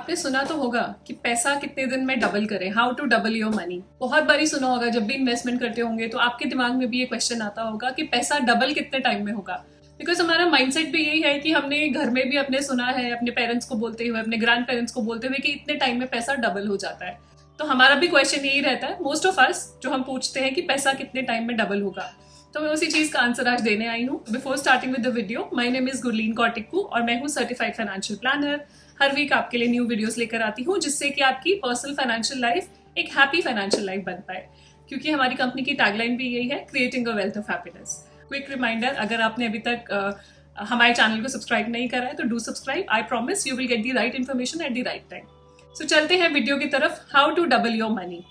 आपने सुना तो होगा कि पैसा कितने दिन में डबल करें, how to double your money. बहुत बारी सुना होगा, जब भी इन्वेस्टमेंट करते होंगे तो आपके दिमाग में भी ये क्वेश्चन आता होगा कि पैसा डबल कितने टाइम में होगा। बिकॉज हमारा माइंडसेट भी यही है कि हमने घर में भी अपने सुना है, अपने पेरेंट्स को बोलते हुए, अपने ग्रैंड पेरेंट्स को बोलते हुए कि इतने टाइम में पैसा डबल हो जाता है। तो हमारा भी क्वेश्चन यही रहता है मोस्ट ऑफ अस, जो हम पूछते हैं कि पैसा कितने टाइम में डबल होगा। तो मैं उसी चीज का आंसर आज देने आई हूँ। Before starting with the video, my name is Gurleen Kaur Tikku और मैं हूँ सर्टिफाइड फाइनेंशियल प्लानर। हर वीक आपके लिए न्यू वीडियोस लेकर आती हूँ जिससे कि आपकी पर्सनल फाइनेंशियल लाइफ एक हैप्पी फाइनेंशियल लाइफ बन पाए, क्योंकि हमारी कंपनी की टैगलाइन भी यही है, creating a wealth of happiness. Quick reminder, अगर आपने अभी तक हमारे चैनल को सब्सक्राइब नहीं करा है तो do subscribe. I promise you will get the right information at the right time. So चलते हैं वीडियो की तरफ, how to double your money.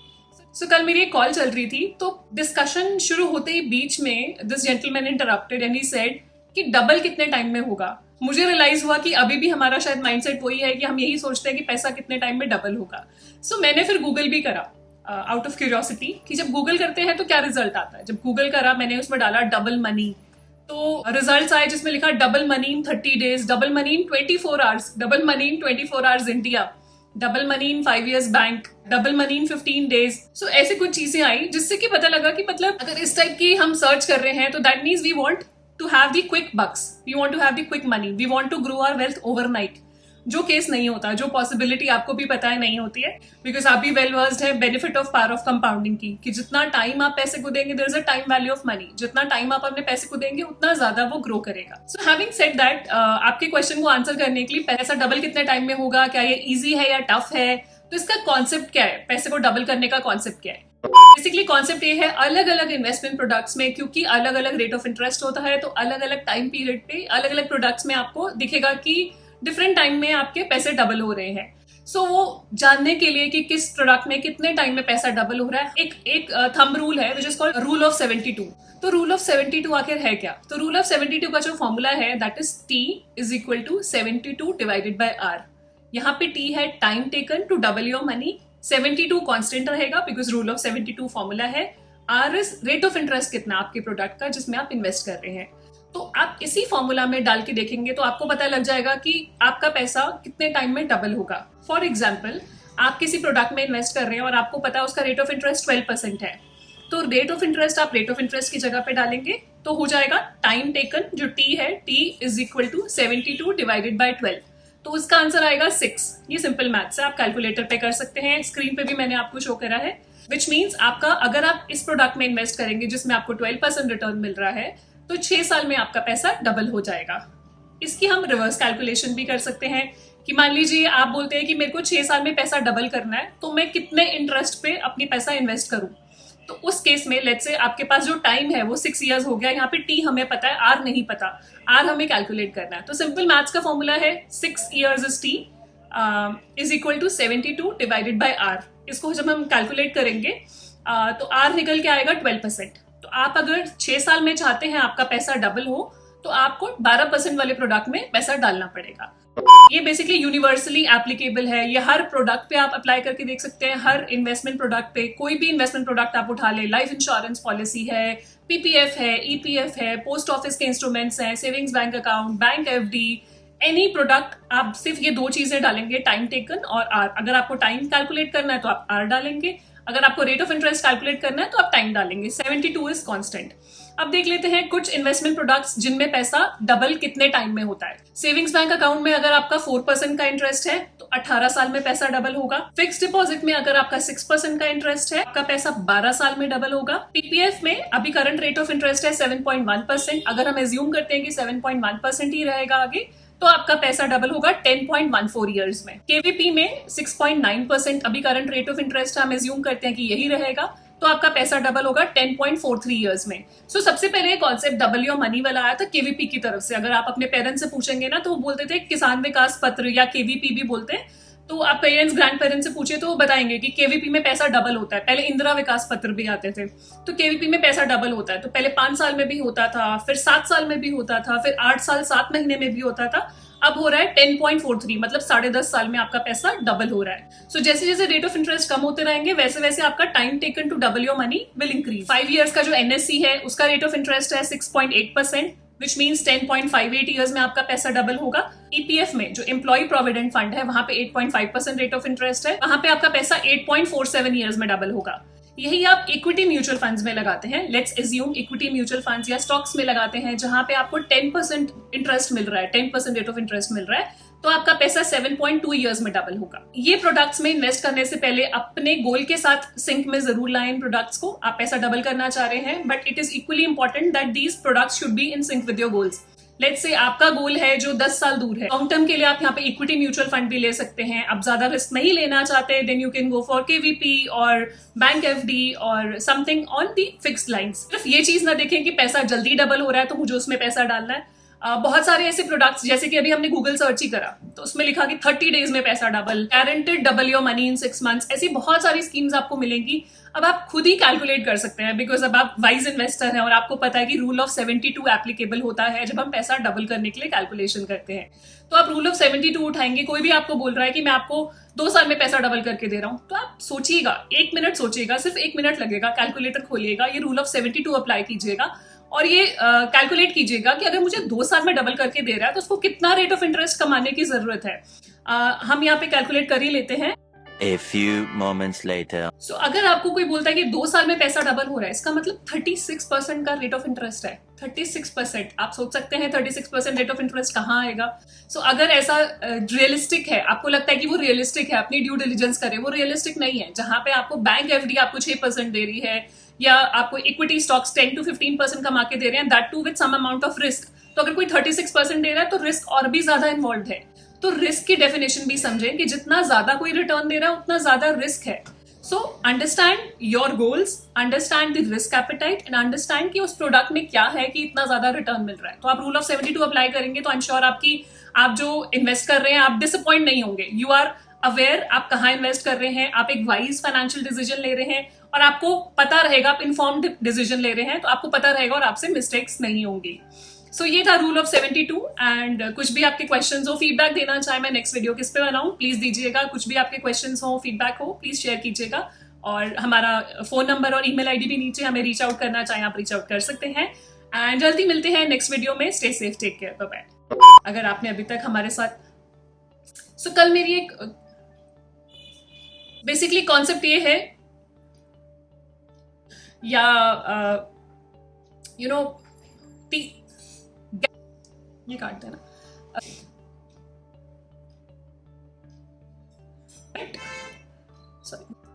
So कल मेरी एक कॉल चल रही थी, तो डिस्कशन शुरू होते ही बीच में this gentleman interrupted and he said कि डबल कितने टाइम में होगा। मुझे रियलाइज हुआ कि अभी भी हमारा शायद माइंडसेट वही है कि हम यही सोचते हैं कि पैसा कितने टाइम में डबल होगा। सो मैंने फिर गूगल भी करा आउट ऑफ क्यूरियोसिटी कि जब गूगल करते हैं तो क्या रिजल्ट आता है। जब गूगल करा, मैंने उसमें डाला डबल मनी, तो रिजल्ट्स आए जिसमें लिखा double money in 30 days, double money in 24 hours, double money in 24 hours India, double money in 5 years bank, double money in 15 days। सो ऐसे कुछ चीजें आई जिससे कि पता लगा कि मतलब अगर इस टाइप की हम सर्च कर रहे हैं तो that means we want to have the quick bucks, we want to have the quick money, we want to grow our wealth overnight. जो केस नहीं होता, जो पॉसिबिलिटी आपको भी पता है नहीं होती है, बिकॉज आप भी वेल वर्स्ड है benefit of power of compounding की, कि जितना टाइम आप पैसे को देंगे there is a time value of money, जितना टाइम आप अपने पैसे को देंगे उतना ज्यादा वो ग्रो करेगा। सो हैविंग सेड दैट, आपके क्वेश्चन को आंसर करने के लिए पैसा डबल कितने टाइम में होगा, क्या ये इजी है या टफ है, तो इसका कॉन्सेप्ट क्या है, पैसे को डबल करने का कॉन्सेप्ट क्या है। बेसिकली कॉन्सेप्ट ये है, अलग अलग इन्वेस्टमेंट प्रोडक्ट्स में क्योंकि अलग अलग रेट ऑफ इंटरेस्ट होता है, तो अलग अलग टाइम पीरियड पे अलग अलग प्रोडक्ट्स में आपको दिखेगा कि डिफरेंट टाइम में आपके पैसे डबल हो रहे हैं। सो वो जानने के लिए कि किस प्रोडक्ट में कितने टाइम में पैसा डबल हो रहा है, एक थंब रूल है which is called rule of 72। तो रूल ऑफ 72 आखिर है क्या? तो रूल ऑफ 72 का जो फॉर्मूला है that is T is equal to 72 divided by R। यहाँ पे T है time taken to double your money, 72 constant रहेगा बिकॉज रूल ऑफ 72 फॉर्मूला है, R is rate of interest कितना आपके प्रोडक्ट का जिसमें आप इन्वेस्ट कर रहे हैं। तो आप इसी फॉर्मूला में डाल के देखेंगे तो आपको पता लग जाएगा कि आपका पैसा कितने टाइम में डबल होगा। फॉर एग्जाम्पल, आप किसी प्रोडक्ट में इन्वेस्ट कर रहे हैं और आपको पता है उसका रेट ऑफ इंटरेस्ट 12% है, तो रेट ऑफ इंटरेस्ट आप रेट ऑफ इंटरेस्ट की जगह पे डालेंगे तो हो जाएगा टाइम टेकन, जो T है, T is equal to 72 divided by 12, तो उसका आंसर आएगा 6। ये सिंपल मैथ्स है, आप कैलकुलेटर पे कर सकते हैं, स्क्रीन पे भी मैंने आपको शो करा है। विच मीन्स आपका, अगर आप इस प्रोडक्ट में इन्वेस्ट करेंगे जिसमें आपको 12% रिटर्न मिल रहा है, तो 6 साल में आपका पैसा डबल हो जाएगा। इसकी हम रिवर्स कैलकुलेशन भी कर सकते हैं कि मान लीजिए आप बोलते हैं कि मेरे को 6 साल में पैसा डबल करना है, तो मैं कितने इंटरेस्ट पे अपनी पैसा इन्वेस्ट करूं। तो उस केस में लेट्स से आपके पास जो टाइम है वो 6 years हो गया, यहाँ पे T हमें पता है, R नहीं पता, R हमें कैलकुलेट करना है। तो सिंपल मैथ्स का फॉर्मूला है 6 years is T is equal to 72 divided by R। इसको जब हम कैलकुलेट करेंगे तो R निकल के आएगा 12%। तो आप अगर 6 साल में चाहते हैं आपका पैसा डबल हो तो आपको 12% वाले प्रोडक्ट में पैसा डालना पड़ेगा। ये बेसिकली यूनिवर्सली एप्लीकेबल है, ये हर प्रोडक्ट पे आप अप्लाई करके देख सकते हैं, हर इन्वेस्टमेंट प्रोडक्ट पे। कोई भी इन्वेस्टमेंट प्रोडक्ट आप उठा ले, लाइफ इंश्योरेंस पॉलिसी है, PPF है, EPF है, पोस्ट ऑफिस के इंस्ट्रूमेंट्स हैं, savings bank account, bank FD, any product, आप सिर्फ ये 2 चीजें डालेंगे, टाइम टेकन और R। अगर आपको टाइम कैलकुलेट करना है तो आप R डालेंगे, अगर आपको रेट ऑफ इंटरेस्ट कैलकुलेट करना है तो आप टाइम डालेंगे। 72 इज कांस्टेंट। अब देख लेते हैं कुछ इन्वेस्टमेंट प्रोडक्ट्स जिनमें पैसा डबल कितने टाइम में होता है। सेविंग्स बैंक अकाउंट में अगर आपका 4% का इंटरेस्ट है तो 18 साल में पैसा डबल होगा। फिक्स डिपॉजिट में अगर आपका 6% का इंटरेस्ट है, आपका पैसा 12 साल में डबल होगा। PPF में अभी करंट रेट ऑफ इंटरेस्ट है 7.1%, अगर हम एज्यूम करते हैं कि 7.1% ही रहेगा आगे, तो आपका पैसा डबल होगा 10.14 years में। KVP में 6.9% अभी करंट रेट ऑफ इंटरेस्ट हम एज्यूम करते हैं कि यही रहेगा, तो आपका पैसा डबल होगा 10.43 years में। सो सबसे पहले कॉन्सेप्ट डबल योर मनी वाला आया था KVP की तरफ से। अगर आप अपने पेरेंट्स से पूछेंगे ना तो वो बोलते थे किसान विकास पत्र या KVP भी बोलते हैं, तो आप पेरेंट्स ग्रैंड पेरेंट्स से पूछे तो वो बताएंगे कि KVP में पैसा डबल होता है। पहले इंदिरा विकास पत्र भी आते थे, तो KVP में पैसा डबल होता है। तो पहले 5 साल में भी होता था, फिर 7 साल में भी होता था, फिर 8 साल 7 महीने में भी होता था, अब हो रहा है 10.43, मतलब 10.5 साल में आपका पैसा डबल हो रहा है। सो जैसे जैसे रेट ऑफ इंटरेस्ट कम होते रहेंगे वैसे वैसे आपका time taken to double your money will increase. 5 years का जो NSE है उसका रेट ऑफ इंटरेस्ट है 6.8%, विच मीन्स 10.58 ईयर्स में आपका पैसा डबल होगा। ईपीएफ में जो एम्प्लॉय प्रोविडेंट फंड है वहां पे 8.5% रेट ऑफ इंटरेस्ट है, वहां पे आपका पैसा 8.47 ईयर्स में डबल होगा। यही आप इक्विटी म्यूचुअल फंड्स में लगाते हैं, let's assume equity mutual funds या स्टॉक्स में लगाते हैं जहां पे आपको 10% इंटरेस्ट मिल रहा है, 10% रेट ऑफ इंटरेस्ट मिल रहा है, तो आपका पैसा 7.2 ईयर्स में डबल होगा। ये प्रोडक्ट्स में इन्वेस्ट करने से पहले अपने गोल के साथ सिंक में जरूर लाएं इन प्रोडक्ट्स को। आप पैसा डबल करना चाह रहे हैं, but it is equally important that these products should be in sync with your goals. Let's say आपका गोल है जो 10 साल दूर है, लॉन्ग टर्म के लिए आप यहाँ पे इक्विटी म्यूचुअल फंड भी ले सकते हैं। आप ज्यादा रिस्क नहीं लेना चाहते, then you can go for KVP और बैंक एफडी और something on the fixed lines. सिर्फ ये चीज ना देखें कि पैसा जल्दी डबल हो रहा है तो मुझे उसमें पैसा डालना है। बहुत सारे ऐसे प्रोडक्ट्स, जैसे कि अभी हमने गूगल सर्च ही करा तो उसमें लिखा कि 30 डेज में पैसा double, guaranteed double your money in 6 months, ऐसी बहुत सारी स्कीम्स आपको मिलेंगी। अब आप खुद ही कैलकुलेट कर सकते हैं, बिकॉज अब आप वाइज इन्वेस्टर हैं और आपको पता है कि रूल ऑफ 72 एप्लीकेबल होता है जब हम पैसा डबल करने के लिए कैलकुलेशन करते हैं। तो आप रूल ऑफ 72 उठाएंगे, कोई भी आपको बोल रहा है कि मैं आपको 2 साल में पैसा डबल करके दे रहा हूं, तो आप सोचिएगा, 1 मिनट सोचिएगा, सिर्फ 1 मिनट लगेगा, कैलकुलेटर खोलिएगा, ये रूल ऑफ 72 अप्लाई कीजिएगा और ये कैलकुलेट कीजिएगा कि अगर मुझे 2 साल में डबल करके दे रहा है तो उसको कितना रेट ऑफ इंटरेस्ट कमाने की जरूरत है। हम यहाँ पे कैलकुलेट कर ही लेते हैं। A few moments later. So, अगर आपको कोई बोलता है कि 2 साल में पैसा डबल हो रहा है, इसका मतलब 36% का रेट ऑफ इंटरेस्ट है। 36%, आप सोच सकते हैं 36% रेट ऑफ इंटरेस्ट कहाँ आएगा। सो अगर ऐसा रियलिस्टिक है, आपको लगता है कि वो रियलिस्टिक है, अपनी ड्यू डिलिजेंस करें, वो रियलिस्टिक नहीं है। जहां पे आपको बैंक एफडी आपको 6% दे रही है या आपको इक्विटी स्टॉक्स 10 to 15% कमा के दे रहे हैं, that too with some amount of risk, तो अगर कोई 36% दे रहा है तो रिस्क और भी ज्यादा इन्वॉल्व है। तो रिस्क की डेफिनेशन भी समझें कि जितना ज्यादा कोई रिटर्न दे रहा है उतना ज्यादा रिस्क है। So understand your goals, understand the risk appetite and understand कि उस प्रोडक्ट में क्या है कि इतना ज्यादा रिटर्न मिल रहा है। तो आप रूल ऑफ 72 अप्लाई करेंगे तो आई एम श्योर आप जो इन्वेस्ट कर रहे हैं आप डिसअपॉइंट नहीं होंगे। यू आर अवेयर आप कहाँ इन्वेस्ट कर रहे हैं, आप एक वाइज फाइनेंशियल डिसीजन ले रहे हैं और आपको पता रहेगा, आप इन्फॉर्म्ड डिसीजन ले रहे हैं तो आपको पता रहेगा और आपसे मिस्टेक्स नहीं होंगी। सो ये था रूल ऑफ 72। एंड कुछ भी आपके क्वेश्चंस हो, फीडबैक देना चाहे मैं नेक्स्ट वीडियो किस पे बनाऊं, प्लीज दीजिएगा। कुछ भी आपके क्वेश्चंस हो, फीडबैक हो, प्लीज शेयर कीजिएगा। और हमारा फोन नंबर और ईमेल आईडी भी नीचे, हमें रीच आउट करना चाहे आप रीच आउट कर सकते हैं। एंड जल्दी मिलते हैं नेक्स्ट वीडियो में। Stay safe, take care, bye bye. अगर आपने अभी तक हमारे साथ कल मेरी एक बेसिकली कॉन्सेप्ट ये है या यू नो ये काट देना, सॉरी।